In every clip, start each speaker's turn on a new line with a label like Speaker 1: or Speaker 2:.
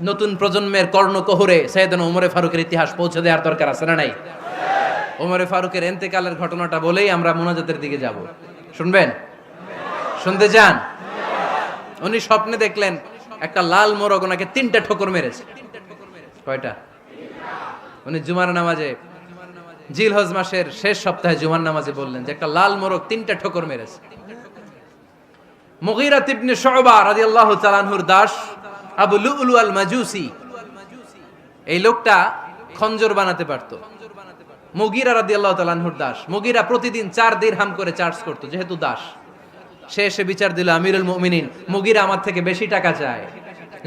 Speaker 1: নতুন প্রজন্মের কর্ণকোহরে সৈয়দনা ওমরে ফারুকের ইতিহাস পৌঁছে দেওয়ার দরকার আছে না নাই? ওমরে ফারুকের ইন্তেকালের ঘটনাটা বলেই আমরা মুনাজাতের দিকে যাব। শুনবেন? শুনতে চান? উনি স্বপ্নে দেখলেন একটা লাল মোরগ ওনাকে 3টা ঠোকর মেরেছে। কয়টা? উনি জুমার নামাজে, জিলহজ মাসের শেষ সপ্তাহে জুমার নামাজে বললেন যে একটা লাল মোরগ 3টা ঠোকর মেরেছে। মুগীরা ইবনে শুবা রাদিয়াল্লাহু তাআলা আনহুর দাস আবু লুলু আল মাজুসি, এই লোকটা খঞ্জর বানাতে পারতো। মুগীরা রাদিয়াল্লাহু তাআলা আনহুর দাস। মুগীরা প্রতিদিন 4 দিরহাম করে চার্জ করতো, যেহেতু দাস। সে এসে বিচার দিল, আমিরুল মুমিনিন, মুগীরা আমার থেকে বেশি টাকা চায়,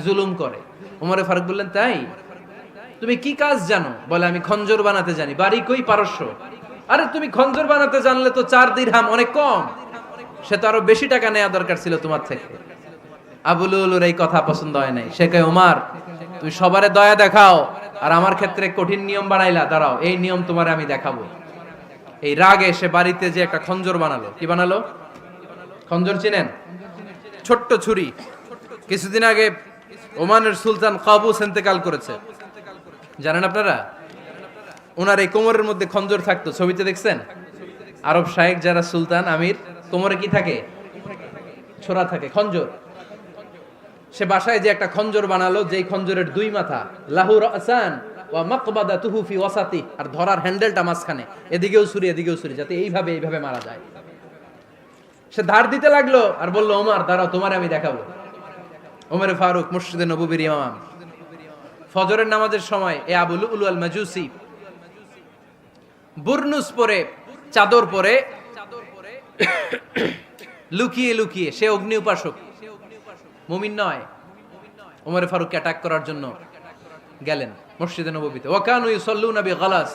Speaker 1: জুলুম করে। ওমরে ফারুক বললেন, তাই? তুমি কি কাজ জানো? বলে, আমি খঞ্জর বানাতে জানি। বাড়ি কই? পারস্য। আরে তুমি খঞ্জর বানাতে জানলে তো 4 দিরহাম অনেক কম, সে তো আরো বেশি টাকা নেওয়া দরকার ছিল তোমার থেকে। আবু লুলুর এই কথা পছন্দ হয় নাই। সে কয়, ওমর, তুমি সবারে দয়া দেখাও আর আমার ক্ষেত্রে কঠিন নিয়ম বানাইলা, দাঁড়াও, এই নিয়ম তোমারে আমি দেখাবো। এই রাগে সে বাড়িতে যে একটা খঞ্জর বানালো। কি বানালো? খঞ্জর চিনেন? ছোট্ট ছুরি। কিছুদিন আগে ওমানের সুলতান কাবুস ইন্তেকাল করেছে, জানেন আপনারা? ওনার এই কোমরের মধ্যে খঞ্জর থাকতো, ছবিতে দেখছেন? আরব শায়েখ যারা সুলতান, আমির, কোমরে কি থাকে? ছোরা থাকে, খঞ্জর। সে বাসায় যে একটা খঞ্জর বানালো, যেই খঞ্জরের 2 মাথা, লাহু রাসান ওয়া মাকবাদাতুহু ফি ওয়াসাতি, আর ধরার হ্যান্ডেলটা মাঝখানে, এদিকেও ছুরি এদিকেও ছুরি, যাতে এইভাবে মারা যায়। সে ধার দিতে লাগলো আর বলল, ওমর দাঁড়াও, তোমারে আমি দেখাবো। ওমরে ফারুক মসজিদে নববীর ইমাম, ফজরের নামাজের সময় এ আবু লুলু আল মাজুসি বুরনুস পরে, চাদর পরে, লুকিয়ে লুকিয়ে, সে অগ্নি উপাসক, মুমিন নয়। ওমরে ফারুককে অ্যাটাক করার জন্য গেলেন মসজিদে নববীতে। ওয়াকানু ইউসাল্লুনা বিগালাস,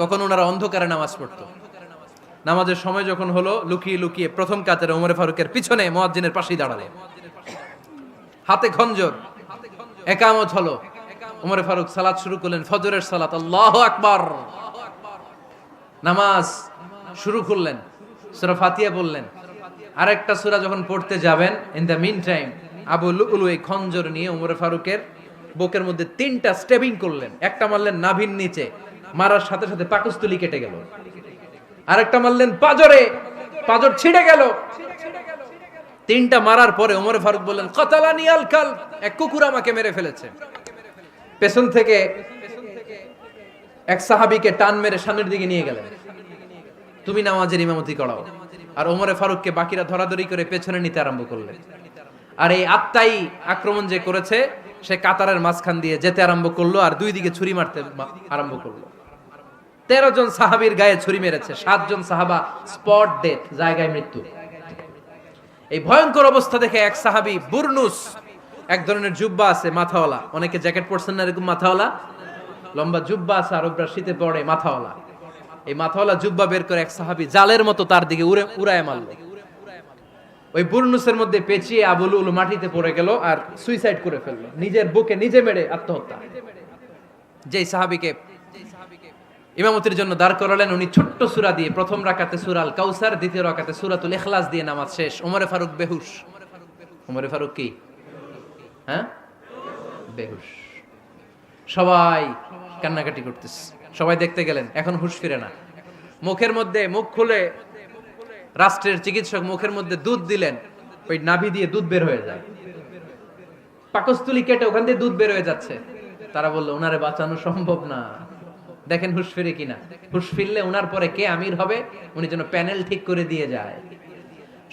Speaker 1: তখন ওনারা অন্ধকারে নামাজ পড়তো। নামাজের সময় যখন হলো, লুকিয়ে লুকিয়ে প্রথম কাতারে ওমরে ফারুকের পিছনে মুয়াজ্জিনের পাশেই দাঁড়ালেন, হাতে খঞ্জর। একামত হলো, ওমরে ফারুক সালাত শুরু করলেন, ফজরের সালাত, আল্লাহু আকবার। নামাজ শুরু করলেন, সূরা ফাতিহা বললেন। আরেকটা সূরা যখন পড়তে যাবেন, in the mean time Abu Lulu এই খঞ্জর নিয়ে ওমরে ফারুকের বুকের মধ্যে 3টা স্টেবিং করলেন। একটা মারলেন নাভির নিচে, মারার সাথে সাথে পাকস্থলী কেটে গেল। আরেকটা মারলেন পাজরে, পাজর ছিঁড়ে গেল। 3টা মারার পরে ওমরে ফারুক বললেন, কাতালানি আল কালব, এক কুকুর আমাকে মেরে ফেলেছে। পেছন থেকে এক সাহাবীকে টান মেরে সামনের দিকে নিয়ে গেলেন, তুমি নামাজের ইমামতি করাও। আর ওমরে ফারুককে বাকিরা ধরাধরি করে পেছনে নিতে আরম্ভ করলেন। আর এই আত্মাই আক্রমণ যে করেছে, সে কাতারের মাঝখান দিয়ে যেতে আরম্ভ করলো আর 2 দিকে ছুরি মারতে আরম্ভ করলো। 13 জন সাহাবীর গায়ে ছুরি মেরেছে, 7 জন সাহাবা স্পট ডেথ, জায়গায় মৃত্যু। এই ভয়ঙ্কর অবস্থা দেখে এক সাহাবী বুরনুস, এক ধরনের জুব্বা আছে মাথাওয়ালা, অনেকে জ্যাকেট পরছেন না এরকম মাথাওয়ালা, লম্বা জুব্বা আছে, আরবরা শীতে পরে মাথাওয়ালা। এই মাথাওয়ালা জুব্বা বের করে এক সাহাবী জালের মতো তার দিকে উড়ায় মারল। ওই বুরনুসের মধ্যে পেঁচিয়ে আবু লুলু মাটিতে পড়ে গেল আর সুইসাইড করে ফেললো, নিজের বুকে নিজে মেরে আত্মহত্যা। যেই সাহাবীকে ইমামতির জন্য দাঁড় করালেন, উনি ছোট্ট সূরা দিয়ে, প্রথম রাকাতে সূরা আল কাউসার, দ্বিতীয় রাকাতে সূরাতুল ইখলাস দিয়ে নামাজ শেষ। ওমরে ফারুক বেহুশ। ওমরে ফারুক কি? হ্যাঁ, বেহুশ। সবাই কান্নাকাটি করতেছে, সবাই দেখতে গেলেন, এখন হুঁশ ফিরে না। মুখের মধ্যে, মুখ খুলে রাষ্ট্রের চিকিৎসক মুখের মধ্যে দুধ দিলেন, ওই নাভি দিয়ে দুধ বের হয়ে যায়, পাকস্থলী কেটে ওখান দিয়ে দুধ বের হয়ে যাচ্ছে। তারা বললো, ওনারে বাঁচানো সম্ভব না, দেখেন হুঁশ ফিরে কিনা। হুঁশ ফিরলে ওনার পরে কে আমির হবে, উনি যেন প্যানেল ঠিক করে দিয়ে যায়।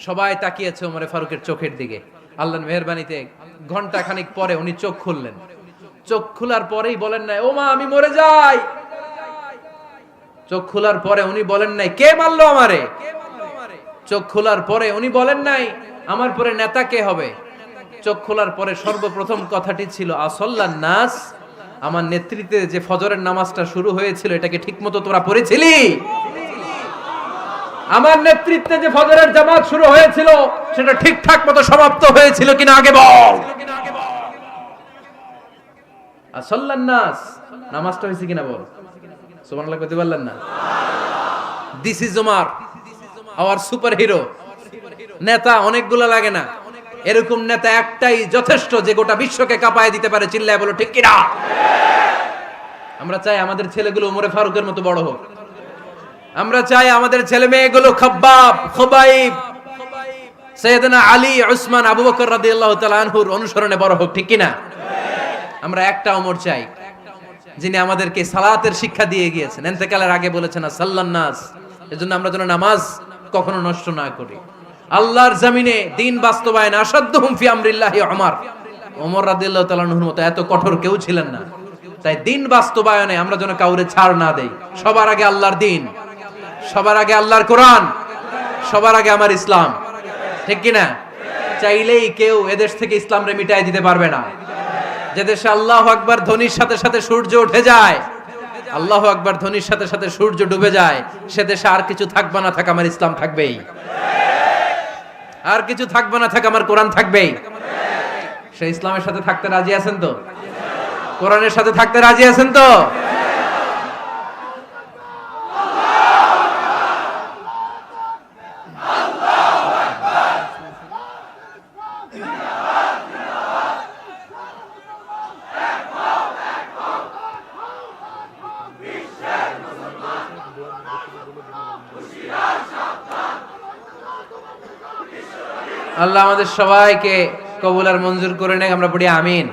Speaker 1: সবাই তাকিয়েছে ওমরে ফারুকের চোখের দিকে। আল্লাহর মেহেরবানিতে ঘন্টা খানিক পরে উনি চোখ খুললেন। চোখ খোলার পরেই বলেন নাই, ও মা আমি মরে যাই। চোখ খোলার পরে উনি বলেন নাই, কে মারলো আমারে। চোখ খোলার পরে উনি বলেন নাই, আমার পরে নেতা কে হবে। চোখ খোলার পরে সর্বপ্রথম কথাটি ছিল, আসল্লান নাস, আমার নেতৃত্বে যে ফজরের নামাজটা শুরু হয়েছিল, এটাকে ঠিকমতো তোরা পড়েছিলি? আমার নেতৃত্বে যে ফজরের জামাত শুরু হয়েছিল, সেটা ঠিকঠাক মতো সমাপ্ত হয়েছিল কিনা আগে বল। আসল্লান নাস, নামাজটা হয়েছে কিনা বল। সুবহানাল্লাহ কইতে পারলেন না? This is Omar, hour super hero. নেতা অনেকগুলো লাগে না, এরকম নেতা একটাই যথেষ্ট, যে গোটা বিশ্বকে কাঁপায় দিতে পারে। চিল্লায় বলো ঠিক কিনা? আমরা চাই আমাদের ছেলেগুলো ওমরে ফারুকের মতো বড় হোক। আমরা চাই আমাদের ছেলে মেয়েগুলো খাব্বাব, খুবাইব, সাইয়েদনা আলী, উসমান, আবু বকর রাদিয়াল্লাহু তাআলা আনহুর অনুসরণে বড় হোক। ঠিক কিনা? আমরা একটা ওমর চাই যিনি আমাদেরকে সালাতের শিক্ষা দিয়ে গিয়েছেন, ইন্তেকালের আগে বলেছেন সাল্লান নাস। এজন্য আমরা যেন নামাজ কখনো নষ্ট না করি। আল্লাহর জমিনে দিন বাস্তবায়ন আসাদ্দুহুম ফি আমরিল্লাহি ওমর রাদিয়াল্লাহু তাআলা আনহুর মতো এত কঠোর কেউ ছিলেন না। তাই দিন বাস্তবায়নে আমরা যেন কাউরে ছাড় না দেই। সবার আগে আল্লাহর দিন, সবার আগে আল্লাহর কোরআন, সবার আগে আমার ইসলাম। ঠিক কিনা? চাইলেই কেউ এদেশ থেকে ইসলামরে মিটাই দিতে পারবে না। যে দেশে আল্লাহু আকবার ধ্বনির সাথে সাথে সূর্য উঠে যায়, আল্লাহু আকবার ধ্বনির সাথে সাথে সূর্য ডুবে যায়, সে দেশে আর কিছু থাকবে না থাক আমার ইসলাম থাকবেই, আর কিছু থাকবে না থাক আমার কোরআন থাকবেই। সে ইসলামের সাথে থাকতে রাজি আছেন তো? কোরআনের সাথে থাকতে রাজি আছেন তো? আল্লাহ আমাদের সবাইকে কবুল আর মঞ্জুর করে নেয়। আমরা পড়ি আমিন।